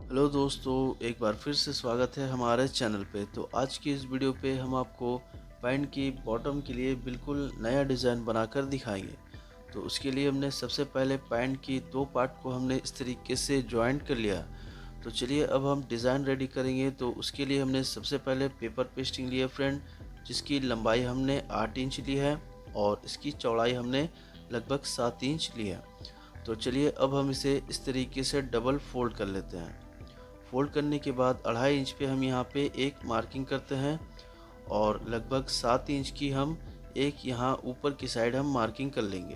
Hello दोस्तों, एक बार फिर से स्वागत है हमारे चैनल पे। तो आज की इस वीडियो पे हम आपको पैंट की बॉटम के लिए बिल्कुल नया डिज़ाइन बनाकर दिखाएंगे। तो उसके लिए हमने सबसे पहले पैंट की दो पार्ट को हमने इस तरीके से जॉइंट कर लिया। तो चलिए अब हम डिज़ाइन रेडी करेंगे। तो उसके लिए हमने सबसे पहले पेपर पेस्टिंग लिया फ्रेंड, जिसकी लंबाई हमने 8 इंच ली है और इसकी चौड़ाई हमने लगभग 7 इंच लिया। तो चलिए अब हम इसे इस तरीके से डबल फोल्ड कर लेते हैं। फोल्ड करने के बाद 2.5 इंच पे हम यहाँ पे एक मार्किंग करते हैं और लगभग 7 इंच की हम एक यहाँ ऊपर की साइड हम मार्किंग कर लेंगे।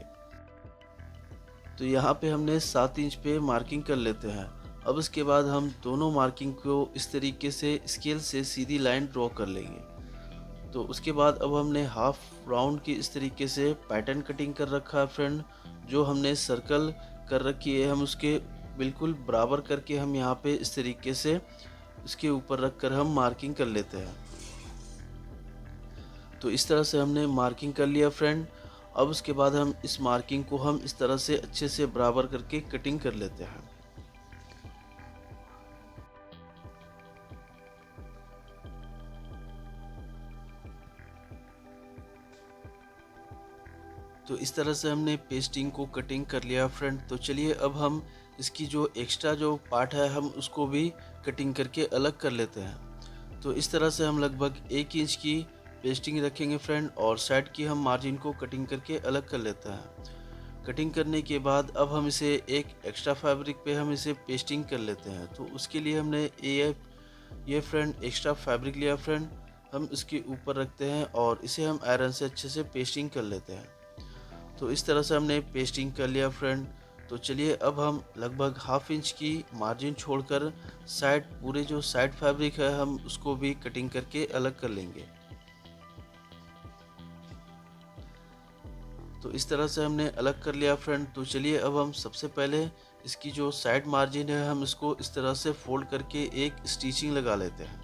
तो यहाँ पे हमने 7 इंच पे मार्किंग कर लेते हैं। अब इसके बाद हम दोनों मार्किंग को इस तरीके से स्केल से सीधी लाइन ड्रॉ कर लेंगे। तो उसके बाद अब हमने हाफ राउंड की इस तरीके से पैटर्न कटिंग कर रखा है फ्रेंड। जो हमने सर्कल कर रखी है हम उसके बिल्कुल बराबर करके हम यहाँ पे इस तरीके से इसके ऊपर रख कर हम मार्किंग कर लेते हैं। तो इस तरह से हमने मार्किंग कर लिया फ्रेंड। अब उसके बाद हम इस मार्किंग को हम इस तरह से अच्छे से बराबर करके कटिंग कर लेते हैं। तो इस तरह से हमने पेस्टिंग को कटिंग कर लिया फ्रेंड। तो चलिए अब हम इसकी जो एक्स्ट्रा जो पार्ट है हम उसको भी कटिंग करके अलग कर लेते हैं। तो इस तरह से हम लगभग 1 इंच की पेस्टिंग रखेंगे फ्रेंड और साइड की हम मार्जिन को कटिंग करके अलग कर लेते हैं। कटिंग करने के बाद अब हम इसे एक एक्स्ट्रा फैब्रिक पे हम इसे पेस्टिंग कर लेते हैं। तो उसके लिए हमने ये फ्रेंड एक्स्ट्रा फैब्रिक लिया फ्रेंड, हम इसके ऊपर रखते हैं और इसे हम आयरन से अच्छे से पेस्टिंग कर लेते हैं। तो इस तरह से हमने पेस्टिंग कर लिया फ्रेंड। तो चलिए अब हम लगभग हाफ इंच की मार्जिन छोड़कर साइड पूरे जो साइड फैब्रिक है हम उसको भी कटिंग करके अलग कर लेंगे। तो इस तरह से हमने अलग कर लिया फ्रेंड। तो चलिए अब हम सबसे पहले इसकी जो साइड मार्जिन है हम इसको इस तरह से फोल्ड करके एक स्टिचिंग लगा लेते हैं।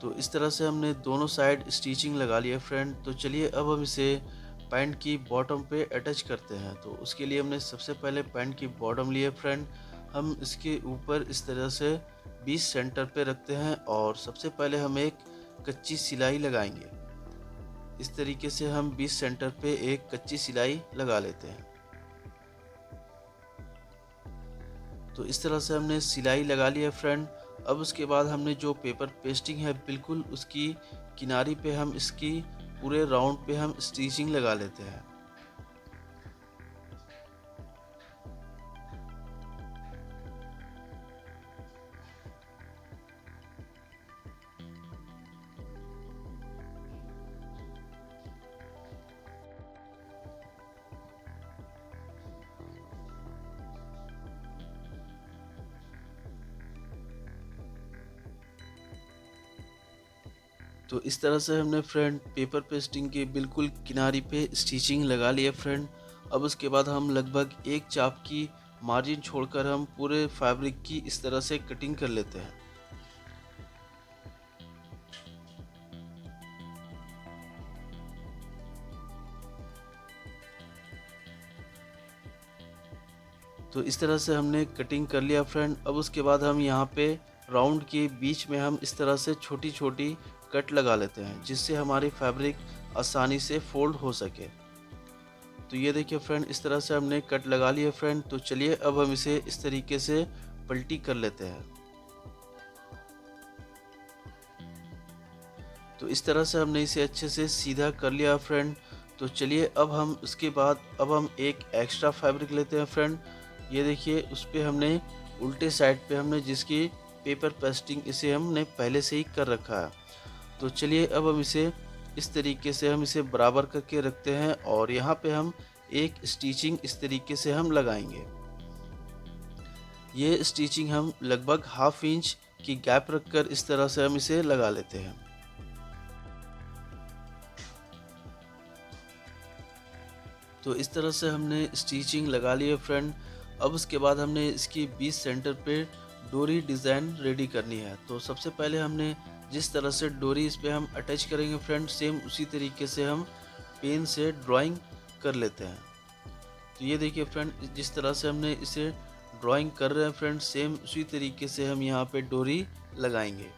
तो इस तरह से हमने दोनों साइड स्टिचिंग लगा लिया फ्रेंड। तो चलिए अब हम इसे पैंट की बॉटम पे अटैच करते हैं। तो उसके लिए हमने सबसे पहले पैंट की बॉटम लिए फ्रेंड, हम इसके ऊपर इस तरह से 20 सेंटर पे रखते हैं और सबसे पहले हम एक कच्ची सिलाई लगाएंगे। इस तरीके से हम 20 सेंटर पे एक कच्ची सिलाई लगा लेते हैं। तो इस तरह से हमने सिलाई लगा लिया फ्रेंड। अब उसके बाद हमने जो पेपर पेस्टिंग है बिल्कुल उसकी किनारी पे हम इसकी पूरे राउंड पे हम स्टिचिंग लगा लेते हैं। तो इस तरह से हमने फ्रेंड पेपर पेस्टिंग के बिल्कुल किनारी पे स्टिचिंग लगा लिया फ्रेंड। अब उसके बाद हम लगभग एक चाप की मार्जिन छोड़कर हम पूरे फैब्रिक की इस तरह से कटिंग कर लेते हैं। तो इस तरह से हमने कटिंग कर लिया फ्रेंड। अब उसके बाद हम यहाँ पे राउंड के बीच में हम इस तरह से छोटी छोटी कट लगा लेते हैं, जिससे हमारी फैब्रिक आसानी से फोल्ड हो सके। तो ये देखिए फ्रेंड, इस तरह से हमने कट लगा लिया फ्रेंड। तो चलिए अब हम इसे इस तरीके से पलटी कर लेते हैं। तो इस तरह से हमने इसे अच्छे से सीधा कर लिया फ्रेंड। तो चलिए अब हम उसके बाद अब हम एक एक्स्ट्रा फैब्रिक लेते हैं फ्रेंड। ये देखिए उस पे हमने उल्टे साइड पे हमने जिसकी पेपर पेस्टिंग इसे हमने पहले से ही कर रखा है। तो चलिए अब हम इसे इस तरीके से हम इसे बराबर करके रखते हैं और यहाँ पे हम एक स्टिचिंग इस तरीके से हम लगाएंगे। ये स्टिचिंग हम लगभग हाफ इंच की गैप रखकर इस तरह से हम इसे लगा लेते हैं। तो इस तरह से हमने स्टिचिंग लगा ली है फ्रेंड। अब उसके बाद हमने इसकी 20 सेंटर पे डोरी डिज़ाइन रेडी करनी है। तो सबसे पहले हमने जिस तरह से डोरी इस पे हम अटैच करेंगे फ्रेंड, सेम उसी तरीके से हम पेन से ड्राइंग कर लेते हैं। तो ये देखिए फ्रेंड, जिस तरह से हमने इसे ड्राइंग कर रहे हैं फ्रेंड, सेम उसी तरीके से हम यहाँ पे डोरी लगाएंगे।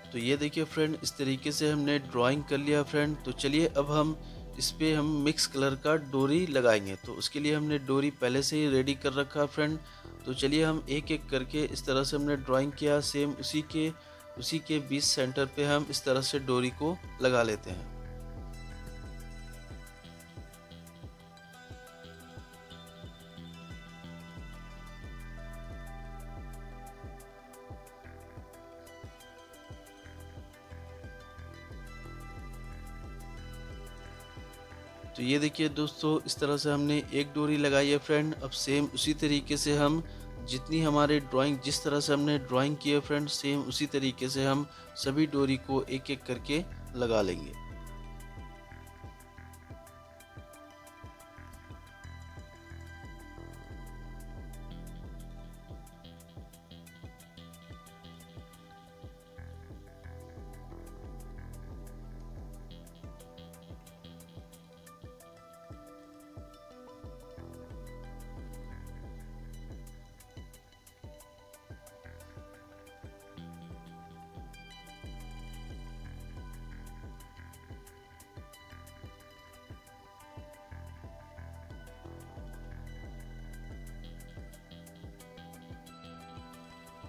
तो ये देखिए फ्रेंड, इस तरीके से हमने ड्राइंग कर लिया फ्रेंड। तो चलिए अब हम इस पे हम मिक्स कलर का डोरी लगाएंगे। तो उसके लिए हमने डोरी पहले से ही रेडी कर रखा है फ्रेंड। तो चलिए हम एक एक करके इस तरह से हमने ड्राइंग किया, सेम उसी के बीच सेंटर पे हम इस तरह से डोरी को लगा लेते हैं। तो ये देखिए दोस्तों, इस तरह से हमने एक डोरी लगाई है फ्रेंड। अब सेम उसी तरीके से हम जितनी हमारे ड्राइंग जिस तरह से हमने ड्राइंग की है फ्रेंड, सेम उसी तरीके से हम सभी डोरी को एक एक करके लगा लेंगे।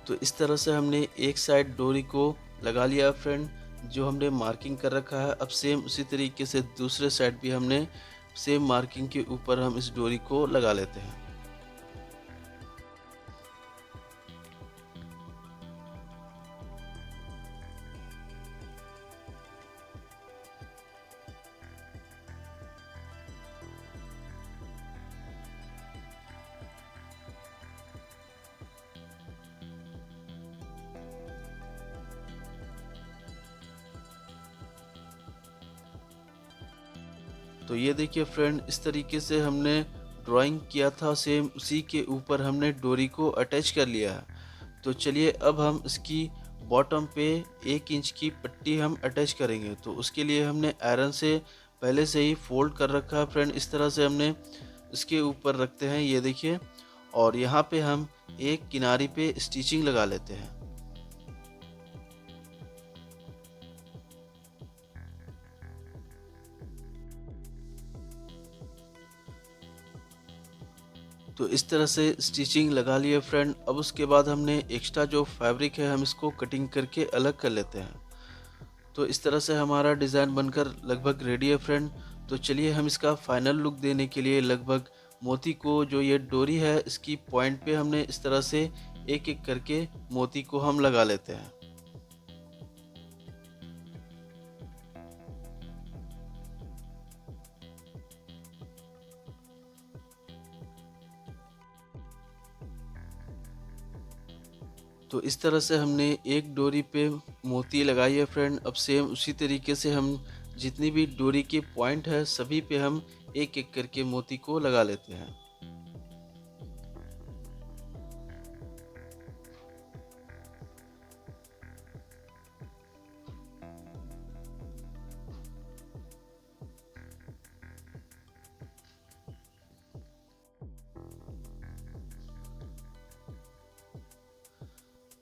तो इस तरह से हमने एक साइड डोरी को लगा लिया फ्रेंड, जो हमने मार्किंग कर रखा है। अब सेम उसी तरीके से दूसरे साइड भी हमने सेम मार्किंग के ऊपर हम इस डोरी को लगा लेते हैं। तो ये देखिए फ्रेंड, इस तरीके से हमने ड्राइंग किया था, सेम उसी के ऊपर हमने डोरी को अटैच कर लिया है। तो चलिए अब हम इसकी बॉटम पे 1 इंच की पट्टी हम अटैच करेंगे। तो उसके लिए हमने आयरन से पहले से ही फोल्ड कर रखा है फ्रेंड। इस तरह से हमने इसके ऊपर रखते हैं, ये देखिए। और यहाँ पे हम एक किनारी पे स्टिचिंग लगा लेते हैं। तो इस तरह से स्टिचिंग लगा लिए फ्रेंड। अब उसके बाद हमने एक्स्ट्रा जो फैब्रिक है हम इसको कटिंग करके अलग कर लेते हैं। तो इस तरह से हमारा डिज़ाइन बनकर लगभग रेडी है फ्रेंड। तो चलिए हम इसका फाइनल लुक देने के लिए लगभग मोती को, जो ये डोरी है इसकी पॉइंट पे हमने इस तरह से एक एक करके मोती को हम लगा लेते हैं। तो इस तरह से हमने एक डोरी पे मोती लगाई है फ्रेंड। अब सेम उसी तरीके से हम जितनी भी डोरी के पॉइंट है सभी पे हम एक एक करके मोती को लगा लेते हैं।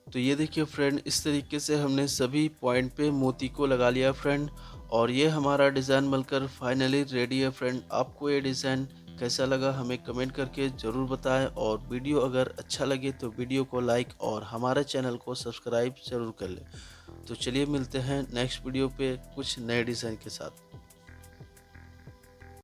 तो ये देखिए फ्रेंड, इस तरीके से हमने सभी पॉइंट पे मोती को लगा लिया फ्रेंड। और ये हमारा डिज़ाइन बनकर फाइनली रेडी है फ्रेंड। आपको ये डिज़ाइन कैसा लगा हमें कमेंट करके ज़रूर बताएं। और वीडियो अगर अच्छा लगे तो वीडियो को लाइक और हमारे चैनल को सब्सक्राइब ज़रूर कर लें। तो चलिए मिलते हैं नेक्स्ट वीडियो पे कुछ नए डिज़ाइन के साथ।